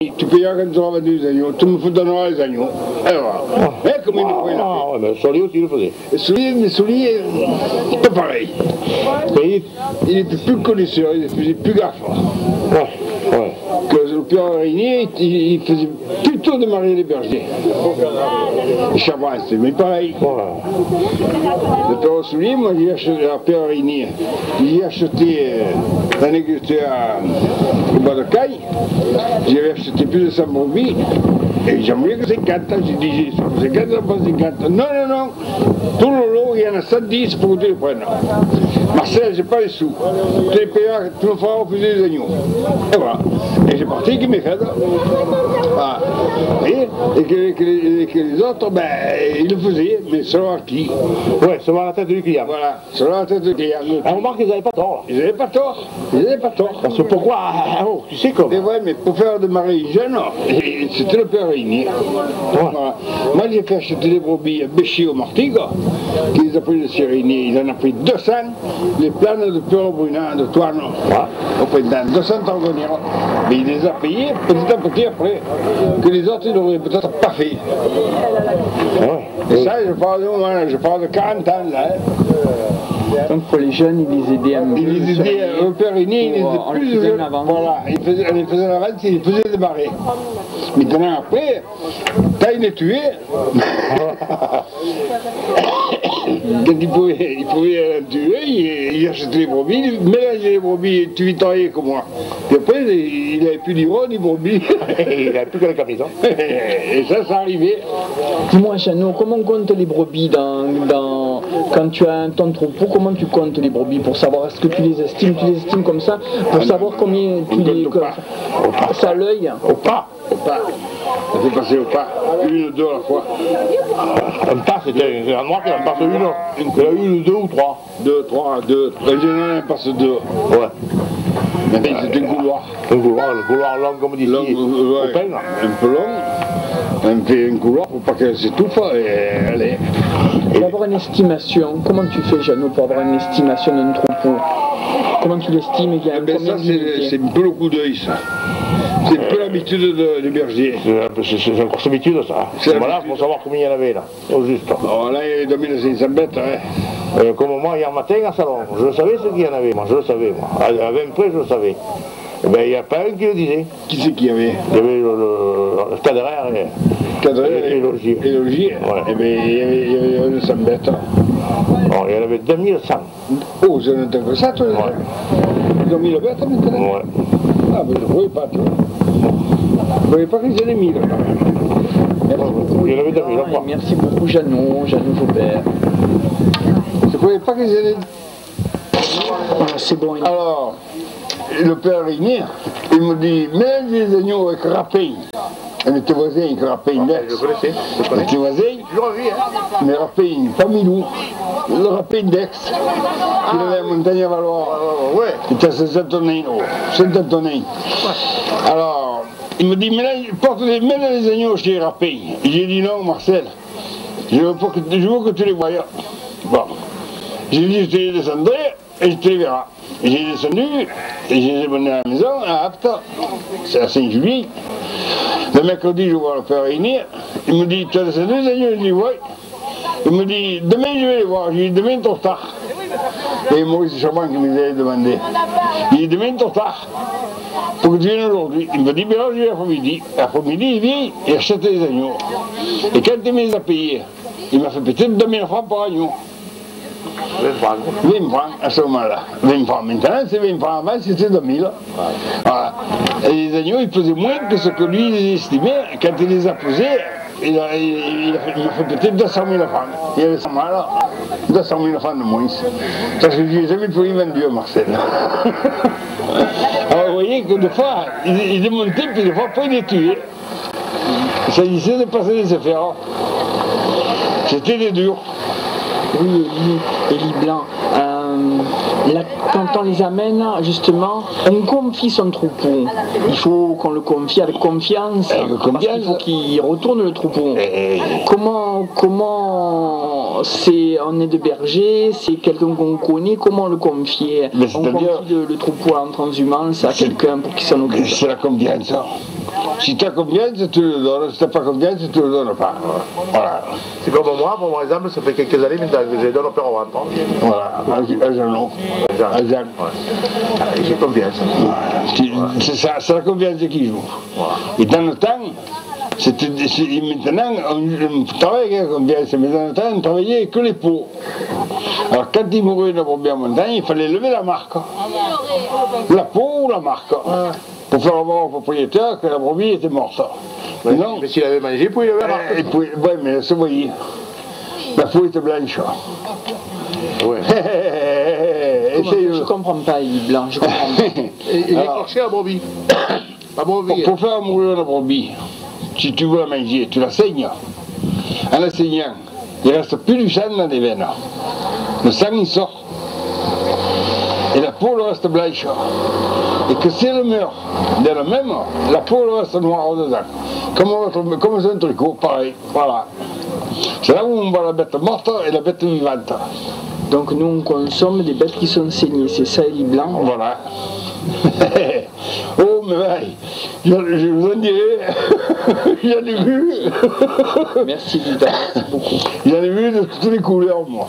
Tu payeras quand tu auras vendu les agneaux, tu me donneras les agneaux. Alors, comment il le fait là? Ah, mais le soulier aussi, il le faisait. Les souliers, pas pareil. Il était plus connaisseur, il faisait plus gaffe. Ouais. Que le père Régnier, il faisait plutôt démarrer les bergers. Les chabrins, mais pareil. Le père au soulier, moi j'ai acheté à Père Régnier. J'ai acheté un négociateur au bas de Caille. J'avais acheté plus de 100 brebis. Et j'aimerais que 50, j'ai dit, 50, pas 50. Non. Tout le lot, il y en a 110 pour que tu les prennes. Marcel, j'ai pas les sous. Tu les payeras, tu me feras refuser les agneaux. Et voilà. Et j'ai parti avec mes fêtes. Voilà. Et que les autres, ben, ils le faisaient, mais selon qui. Ouais, selon la tête du client. Voilà, selon la tête du client. On remarque qu'ils n'avaient pas tort. Ils n'avaient pas tort. Parce que pourquoi tu sais comment. Et ouais, mais pour faire démarrer une jeune, c'était le père Régnier. Voilà. Moi, j'ai fait acheter des brebis à Béchy au Martigue, qui les a pris de Régnier. Il en a pris 200, les planes de Peur Brunin, de Toine, au printemps, 200 tangonières. Mais il les a payés petit à petit après, que les autres, ils n'auraient peut-être pas fait. Et ça, je parle de 40 ans, là. Donc pour les jeunes, ils les aidaient un peu. Il les aidait, le père Régnier, il les aidait plus de jeunes. Voilà, on les faisait la vente, il les faisait démarrer. Maintenant après, quand il est tué, quand il pouvait tuer, il achetait les brebis, il mélangeait les brebis, tu vitoyais comme moi. Et après, il n'avait plus d'hiro ni brebis. Il n'avait plus que la camise. Et ça arrivait. Dis-moi, Jeannot, comment on compte les brebis quand tu as ton troupeau, comment tu comptes les brebis pour savoir est-ce que tu les estimes comme ça, pour savoir combien tu les comptes. Ça à l'œil. Au pas. Ça fait passer au pas. Une ou deux à la fois. Un pas, c'était un noir qui en passe une. Il a une, deux ou trois. Deux. En général, il passe deux. Ouais. Mais c'est un couloir. Un couloir long comme d'ici. Un peu long. Un couloir pour pas qu'elle s'étouffe. Allez. Pour avoir une estimation, comment tu fais, Jeannot, pour avoir une estimation d'un troupeau? Comment tu l'estimes? Ça, c'est un peu le coup d'œil, ça. C'est un peu l'habitude des bergers. C'est une grosse habitude, ça. Voilà, il faut savoir combien il y en avait, là, au juste. Alors là, il y a 2500 bêtes, hein. Comme moi, hier matin, à Salon, je savais ce qu'il y en avait, moi, je le savais, moi. À 20 près, je le savais. Eh ben, il n'y a pas un qui le disait. Qui c'est qu'il y avait? Il y avait le cadreur et Logier. Et Logier. Ouais. Eh bien, il y avait 200 bêtes. Bon, il y en avait 2100. Oh, c'est un peu ça, toi? Ouais. Ils ont mis le bête maintenant? Ouais. Ah, ben je ne voyais pas, toi. Je ne voyais pas qu'ils avaient mis, là. Merci beaucoup. Il y en avait 2000, Et merci beaucoup, Jeannot Faubert. Je ne voyais pas qu'ils avaient... C'est bon. Alors, le père Régnier, il me dit, mélange les agneaux avec Rapin. On était voisins avec Rapin d'Aix. Je connaissais. On était voisins, mais Rapin, pas Milou. Le Rapin d'Aix, il avait la montagne à Valois. Ouais. Il était à Saint-Antonin. Alors, il me dit, mets les agneaux chez Rapin. J'ai dit non, Marcel, je veux que tu les voies. Bon. J'ai dit, je te les descendrai et je te les verrai. J'ai descendu et je les ai menés à la maison, à Apte, c'est à Saint-Julie. Le mercredi, je vois le père Régnier. Il me dit, tu as descendu les agneaux? Je dis, oui. Il me dit, demain je vais les voir. Je dis, demain trop tard. Et Maurice Chaban qui me les avait demandé. Il dit, demain trop tard. Faut que tu viennes aujourd'hui. Il me dit, bien là, je vais l'après-midi. L'après-midi, il vient et achète les agneaux. Et quand il me les a payés, il m'a fait peut-être 2000 francs par agneau. 20 francs à ce moment-là. 20 francs maintenant, c'est 20 francs avant, c'était 2000. Voilà. Et les agneaux, ils pesaient moins que ce que lui il estimait. Quand il les a pesés, il m'a fait peut-être 200 000 francs. Il y avait 100 mal, 200 000 francs de moins. Parce que je n'ai jamais trouvé vendu à Marcel. Alors vous voyez que des fois, il est monté, puis des fois, pas il est tué. Il s'agissait de passer des affaires. C'était des durs. Oui, Élie Blanc. Quand on les amène, justement, on confie son troupeau. Il faut qu'on le confie avec confiance. Parce qu'il faut qu'il retourne le troupeau. Comment on est de berger, c'est quelqu'un qu'on connaît, comment le confier? On confie le troupeau en transhumance à quelqu'un pour qu'il s'en occupe. C'est la confiance. Si tu as confiance, tu le donnes. Si tu n'as pas confiance, tu le donnes pas. Voilà. C'est comme moi, pour mon exemple, ça fait quelques années maintenant que j'ai donné au père au ventre. Voilà, à Jean. À Jean. J'ai confiance. Voilà. C'est la confiance qui joue. Voilà. Et dans le temps, maintenant, on travaille avec la confiance, mais dans le temps, on travaillait que les pots. Alors quand il mourait une brebis en montagne, il fallait lever la marque. La peau ou la marque. Pour faire voir au propriétaire que la brebis était morte. Mais non. Mais s'il avait mangé, il pouvait lever la marque. Oui, mais ça se voyait. La peau était blanche. Ouais. Je comprends pas, il est blanc, je comprends pas. Il est forcé la brebis. La brebis. Pour faire mourir la brebis, si tu veux la manger, tu la saignes. En la saignant, il ne reste plus du sang dans les veines. Le sang il sort. Et la peau reste blanche. Et que si elle meurt de la même, la peau reste noire dedans. Comme un tricot, pareil. Voilà. C'est là où on voit la bête morte et la bête vivante. Donc nous on consomme des bêtes qui sont saignées, c'est ça, il est blanc. Voilà. Oh, mais ouais, je vous en dirai, j'en ai vu. Merci Dida, merci beaucoup. J'en ai vu de toutes les couleurs, moi.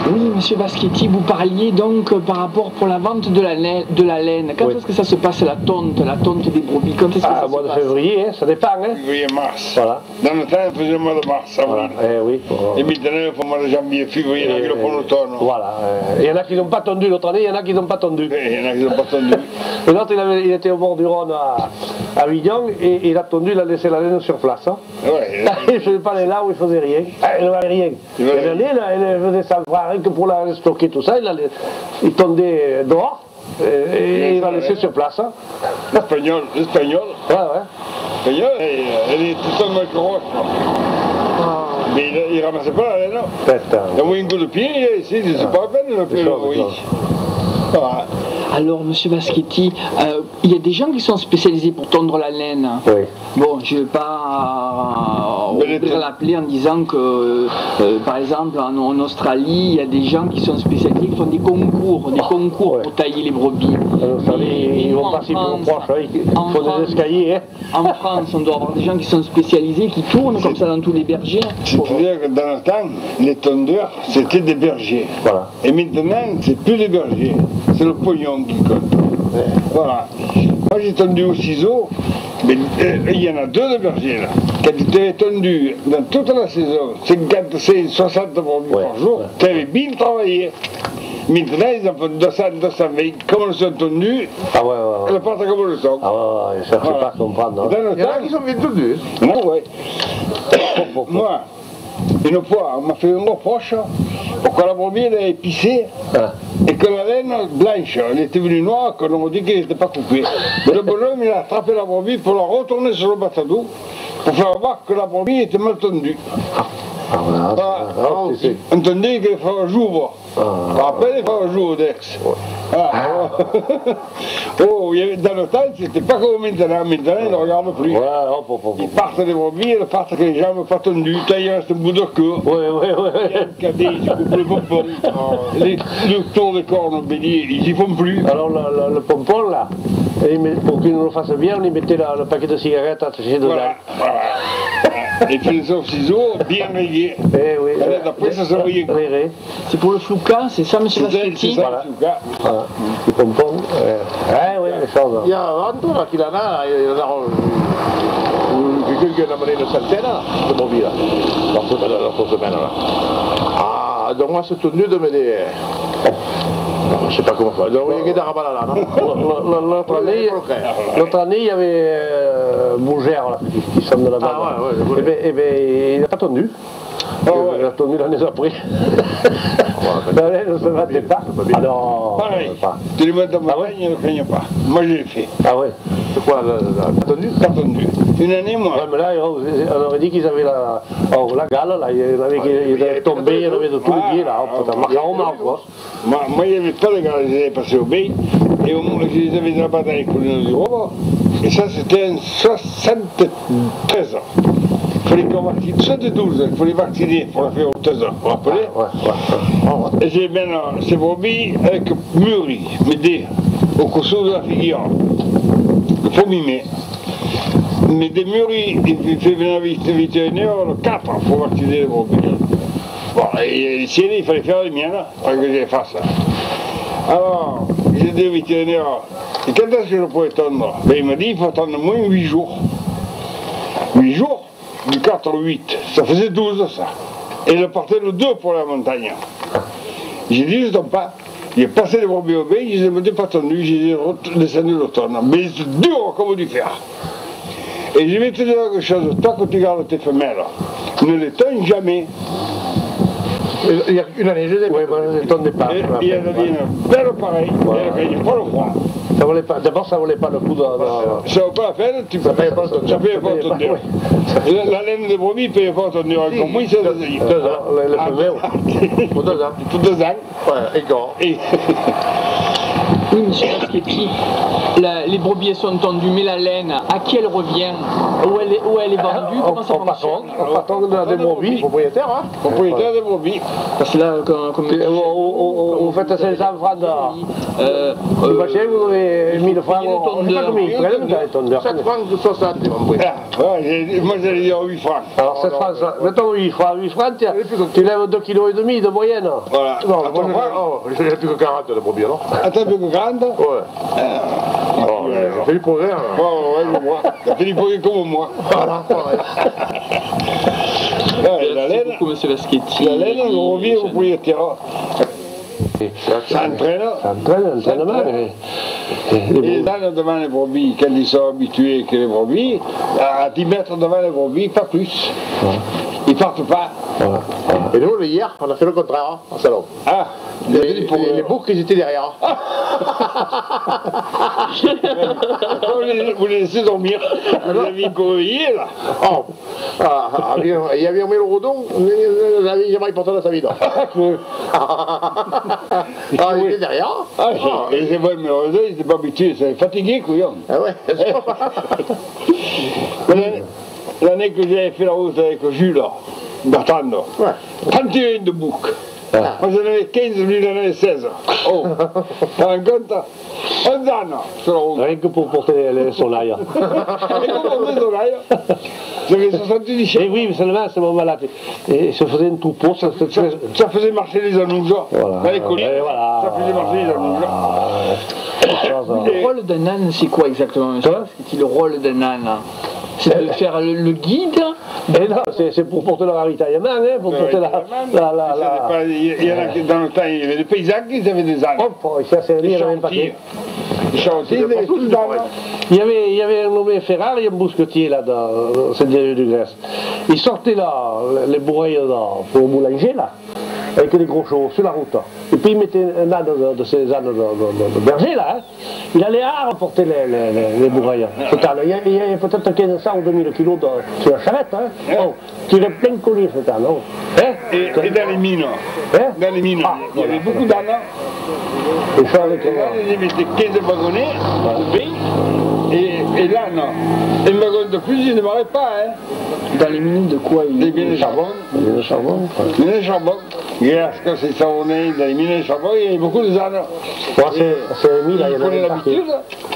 Oui, monsieur Baschetti, vous parliez donc par rapport pour la vente de la laine. Quand est-ce que ça se passe, la tonte des brebis? Quand est-ce que ça se mois de passe? février, ça dépend. Février-mars. Voilà. Dans le temps, on faisait le mois de mars, avril. Voilà. Oui. Et maintenant, il faut le mois de janvier, février, il y en a qui le font l'automne. Voilà. Il y en a qui n'ont pas tondu l'autre année, il y en a qui n'ont pas tondu. Il y en a qui n'ont pas tondu. Et l'autre, il était au bord du Rhône à Avignon et il a tondu, il a laissé la laine sur place. Hein. Ouais. Il ne faisait pas les là où il faisait rien. Il ne faisait rien. L'année, il faisait ça rien que pour la stocker tout ça. Il tondait dehors et il l'a laissé sur place. Hein. L'espagnol. Ouais. L'espagnol, elle est tout seule avec le roche. Mais il ne ramassait pas la laine. Il a envoyé un coup de pied, ici, c'est pas la peine de le faire. Voilà. Alors, monsieur Baschetti, il y a des gens qui sont spécialisés pour tondre la laine. Oui. Bon, je ne vais pas ouvrir la plaie en disant que, par exemple, en Australie, il y a des gens qui sont spécialisés, qui font des concours pour tailler les brebis. Ils vont passer pour proches, ils font des escaliers. Hein. En France, on doit avoir des gens qui sont spécialisés, qui tournent comme ça dans tous les bergers. C'est-à-dire que dans le temps, les tondeurs, c'était des bergers. Voilà. Et maintenant, c'est plus des bergers, c'est le pognon qui compte. Voilà. Moi, j'ai tondu au ciseau, mais il y en a deux de bergers là. Quand tu avais tondu dans toute la saison, 50, 60 brebis par jour, tu avais bien travaillé. Maintenant, ils en font 200, 220, comme elles sont tondues, elles partent comme elles sont. Je ne cherche pas à comprendre. Dans le Il y en a temps, qui sont bien tondus. non, ouais. Moi, une fois, on m'a fait un reproche pourquoi la brebis elle est épicée et que la laine blanche, elle était venue noire, qu'on aurait dit qu'elle n'était pas coupée. Mais le bonhomme, il a attrapé la brebis pour la retourner sur le bateau pour faire voir que la brebis était mal tondue. On tendait qu'il fallait un jour. Après, il fallait un jour d'ex. Oh, dans le temps, c'était pas comme maintenant. Maintenant, ils ne regardent plus. Ils partent des brebis, ils partent avec les jambes pas tendues. Il reste un bout de queue. Ils coupent le pompon. Le tour de cornes au bélier, ils n'y font plus. Alors, le pompon, là, pour qu'il nous le fasse bien, on y mettait le paquet de cigarettes attaché dedans. Voilà. Et puis les autres ciseaux, bien rayés. Après, ça se voyait. C'est pour le flouca, c'est ça, monsieur Baschetti? C'est ça, le flouca. Le pompon. Les choses. Il y a Antoine qui en a, quelqu'un qui en a amené une centaine de brebis là, l'autre semaine là. Ah, donc moi c'est tout nu de me dire. Je ne sais pas comment faire. Donc il y a des rabalala, non? L'autre année, il y avait Bougère là, qui sont de là-bas. Et bien, il n'a pas tondu. Il a tondu l'année après. La laine ne se battait pas. Alors, pareil. Tu les mets dans ma montagne, ils ne craignent pas. Moi, je l'ai fait. Ah ouais. C'est quoi, pas tondu? Pas tondu. Une année, moi. Ouais, mais là, on aurait dit qu'ils avaient la gale, là, il avait tombé, il y en avait de tous les pieds, là, ça marche en marque, quoi. Moi, il n'y avait pas de gale, je les avais passés au bay, et je les avais là-bas dans les collines du Rhône, et ça, c'était en 73 ans. Il fallait qu'on vaccine, 72, il fallait vacciner pour la faire aux 13 ans, vous vous rappelez? Et j'ai maintenant ces brebis avec mûri, m'aider au cousseau de la figure. le 1er mai. Mais des mûries, il fait venir le vétérinaire le 4 pour vacciner les brebis. Bon, et les siennes, il fallait faire les miennes, pour que je les fasse. Alors, j'ai dit au vétérinaire, et quand est-ce que je pourrais tondre? Ben, il m'a dit, il faut attendre au moins 8 jours. 8 jours, du 4 au 8, ça faisait 12 ça. Et il partait le 2 pour la montagne. J'ai dit, je ne tombe pas. J'ai passé les brebis au bain, je ne les ai pas tendus, j'ai descendu l'automne. Mais c'est dur comme du fer. Et je vais te dire quelque chose, toi quand tu gardes tes femelles, ne les tonnes jamais. Il y a une année, je les ai ne les tonnais pas. Il y en a une belle pareille, elle ne gagne pas le froid. D'abord, ça ne valait pas le coup de... Ça ne vaut pas la peine, tu ne payes pas ton dur. La laine de brebis ne paye pas ton dur. Comme moi, c'est 2 ans. Les femelles, pour 2 ans. Pour 2 ans. Ouais, d'accord. Oui, monsieur Paschetti, les brebis sont tondues, mais la laine, à qui elle revient? Où elle est vendue? Comment ça fonctionne? On patronne des brebis, propriétaire, hein? Propriétaire des brebis. Parce que là, comme... Vous faites 500 francs de machin, vous avez 1000 francs, on ne sait pas combien, les tondeurs. 7 francs de 60, moi j'allais dire 8 francs. Alors 7 francs, mettons 8 francs, tu lèves 2,5 kg de moyenne. Voilà. Non, je n'ai plus que 40 de brebis, alors. Attends, plus que 40? Ouais. Ça fait du progrès. Ouais, je vois. Ça fait du progrès comme moi. Voilà. La laine, beaucoup, monsieur Paschetti. la laine, on revient au propriétaire. Ça entraîne. Ça entraîne, l'entraînement. Et les ânes devant les brebis, quand ils sont habitués que les brebis, à 10 mètres devant les brebis, pas plus. Ils partent pas. Voilà. Et nous, hier, on a fait le contraire, en salon. Ah, les boucs, ils étaient derrière. Vous les laissez dormir. Vous avez écourillé, là. Il y avait le rodon, j'avais jamais porté dans sa vie. Il était derrière. Et c'est vrai, mais heureusement, ils n'étaient pas habitués, ils étaient fatigués, couillon. Ah ouais. L'année que j'avais fait la route avec Jules, Bertrand, 31 de boucs. Moi j'en avais 15, lui il en avait 16. Oh, t'as un compte 11 ans sur la route. Rien que pour porter les soleils. Rien que pour porter les soleils. J'avais 70 chiens. Et oui, mais seulement à ce moment-là, il se faisait une troupeau. Ça faisait marcher les anouges. Voilà. Dans les collines, ça faisait marcher les anouges. Le rôle d'un âne, c'est quoi exactement, monsieur Paschetti, le rôle d'un âne? C'est de faire le guide? Mais non, c'est pour porter le ravitaillement, hein, pour porter Il y en a dans le temps, il y avait des paysans qui avaient des ânes. Oh, ça c'est lui, il y avait un paquet. Les chantiers, ils avaient tous d'ânes. Il y avait un nommé Ferrari, un bousquetier là, dans cette rue de Grèce. Il sortait là, les bourreilles pour le boulanger là, avec les gros chevaux sur la route. Et puis il mettait un âne de ces ânes de berger là. Hein. Il allait à porter les bourreilles. Il y avait peut-être 1500 ou 2000 kilos sur la charrette. Hein. Oh, tu l'as plein de colliers cet âne. Oh. Hein? Et dans les mines, dans les mines, il y avait beaucoup d'ânes. Et ça avec ils mettaient 15 wagonnets, et l'âne, un wagon de plus, il ne démarrait pas. Hein. Dans les mines de quoi? Des mines de charbon. le charbon. Mines de charbon. Et là, quand c'est savonné dans les mines de charbon, il y avait beaucoup de ânes.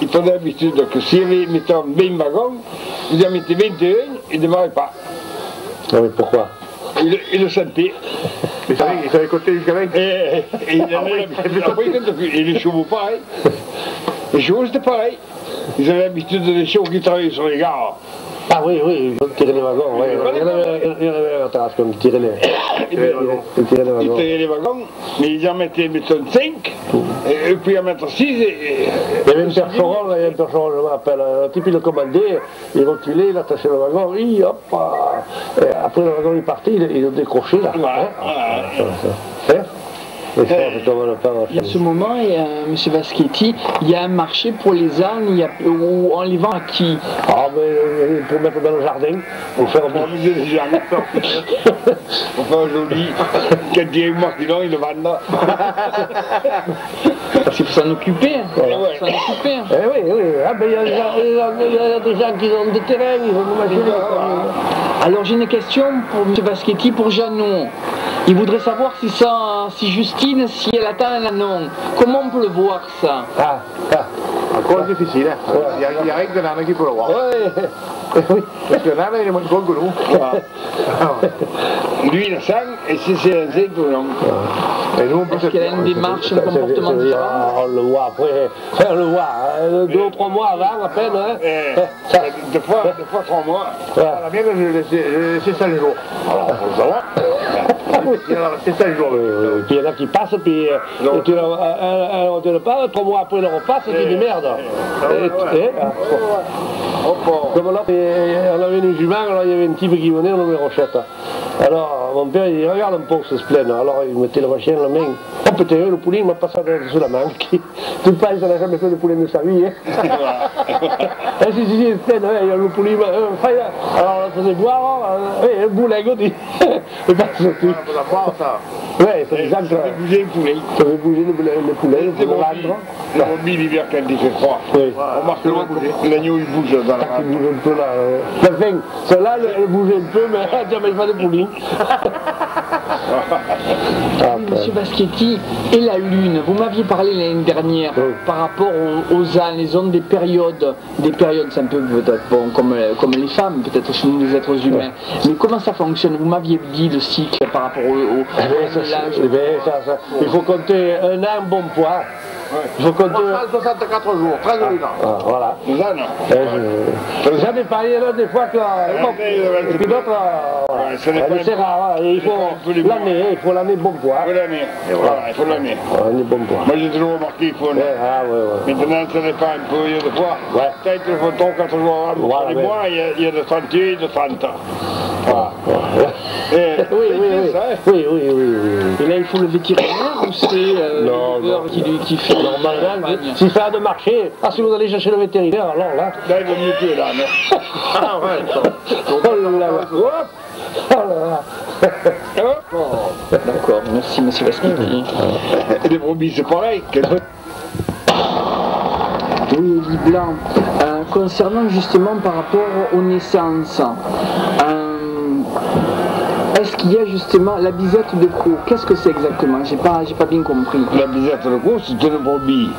Ils prenaient l'habitude que s'il y avait, mettons, 20 wagons, vous en mettez 21, ils ne démarraient pas. Non mais pourquoi? Il le sentait. Il savait compter jusqu'à 20. Et il en avait l'habitude. Après, il comptait plus. Et les chevaux, pareil. Les chevaux, c'était pareil. Ils avaient l'habitude des chevaux qui travaillaient sur les gares. Ah oui, ils tiraient les wagons, oui. Il y en avait un terrasse qui tirait les wagons. Ils tiraient les wagons, mais ils en mettaient, mettons, 5, et puis en mettre 6. Il y avait un percheron, je me rappelle, un type il le commandait, il reculait, il attachait le wagon, et hop, et après le wagon il partait, il le décrochait là. Et à ce moment, M. Paschetti, il y a un marché pour les ânes, où on les vend à qui? Ah, ben, pour mettre dans le jardin, pour faire amuser les gens. Pour faire joli. Quand il y a une mort qui l'ont, ils le vendent. Parce qu'il faut s'en occuper. Voilà. S'en occuper. Oui. Ah, ben, il y a des gens qui ont des terrains, ils vont nous machiner. Alors j'ai une question pour M. Paschetti, pour Jeannot. Il voudrait savoir si Justine, si elle attend un anon. Comment on peut le voir ça? trop difficile, hein. Il n'y a rien que Nana qui peut le voir. Oui. Parce que Nana, il est moins con que nous. Lui, il a 5 et si c'est lancé, il peut non. Et nous, on peut Est-ce qu'il a une démarche, un comportement différent? On le voit après, on le voit, 2 ou 3 mois avant à peine. Deux fois 3 mois. La mienne, je l'ai laissé 5 jours. Alors, faut le savoir. Il en a resté 5 jours. Oui. Puis il y en a qui passent, puis on te le parle, 3 mois après le repas, c'est une merde. Comme là, on avait une jument, alors il y avait un type qui venait, on nommait Rochette. Alors mon père il dit regarde un peu, on se plaint. Alors il mettait la machine à la main. Oh putain, le poulet il m'a passé sous la main. Tu penses qu'il n'a jamais fait de poulet de sa vie, hein? Si, il se plaint, le poulet alors on faisait boire, un boulet, on dit. C'est pas sorti. On la boire, ça. Ouais, c'est exact. Ça fait bouger le poulet. Ça fait bouger le poulet, le ventre. Le rugby l'hiver quand il fait froid. Oui. On marque l'agneau il bouge dans la Il bouge un peu là. Enfin, celle-là, elle bougeait un peu, mais elle n'a jamais fait de poulet. Oui, Monsieur Baschetti, et la Lune, vous m'aviez parlé l'année dernière par rapport aux ânes, les ondes des périodes c'est un peu peut-être bon, comme les femmes, peut-être chez nous les êtres humains, mais comment ça fonctionne? Vous m'aviez dit le cycle par rapport au il faut compter un an bon poids. Il faut compter... 64 jours, 13 lunes. Voilà. Les ânes. J'en ai parlé là des fois que... Et puis d'autres, c'est rare, il faut l'année bon poids. Il faut l'année. L'année bon poids. Moi j'ai toujours remarqué qu'il faut Maintenant ça dépend un peu, il y a des fois. Peut-être qu'il faut 3 4 jours avant. Les mois, il y a de 31 et de 30 ans. Oui. Et là il faut le vétérinaire ou c'est l'éleveur qui fait normalement, s'il fait de marché, si vous allez chercher le vétérinaire, alors là... Là il vaut mieux que là, non? Ah ouais, D'accord, merci Monsieur Baschetti. Et les brebis c'est pareil. Oui, Elie Blanc, concernant justement par rapport aux naissances, est-ce qu'il y a justement la bisette de Caux? Qu'est-ce que c'est exactement? J'ai pas bien compris. La bisette de Caux, c'est une brebis,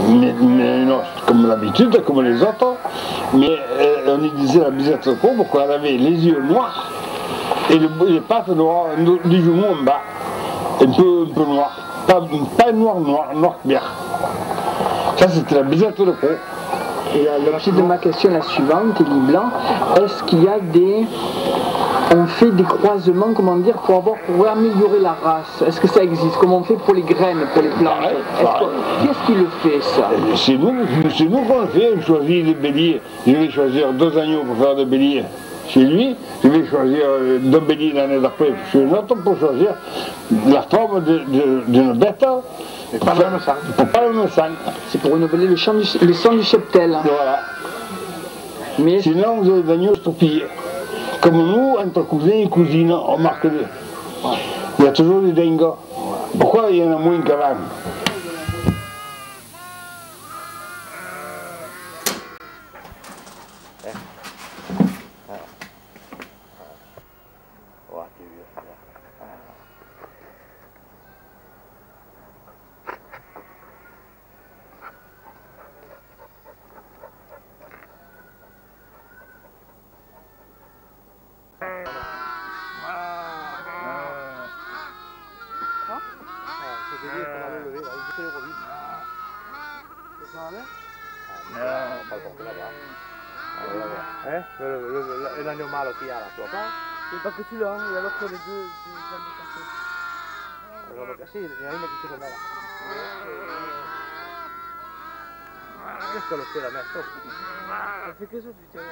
mais non, comme d'habitude, comme les autres, mais on y disait la bisette de Caux pourquoi elle avait les yeux noirs et les pattes noires, les genoux en bas, un peu noirs, pas noir clair. Ça c'était la bisette de Caux. Et l'objet de ma question est la suivante, Elie Blanc, est-ce qu'il y a on fait des croisements, comment dire, pour améliorer la race? Est-ce que ça existe? Comment on fait pour les graines, pour les plantes? Qu'est-ce qui le fait, ça? C'est nous qu'on le fait, on choisit des béliers. Je vais choisir 2 agneaux pour faire des béliers chez lui, je vais choisir 2 béliers l'année d'après chez une autre pour choisir la forme d'une bête. Et pas le même sang. Pour pas le même sang. C'est pour renouveler le sang du cheptel. Voilà. Mais sinon, vous avez des agneaux estropiés. Comme nous, entre cousins et cousines, on marque deux. Il y a toujours des dingues. Pourquoi il y en a moins qu'avant? L'agneau mâle qu'il y a là, tu vois pas? C'est pas que celui-là, il y a l'autre les deux jambes cassées. Les jambes cassées, il y en a une qui se remet là. Qu'est-ce qu'elle fait la mère? Elle fait que ça, putain.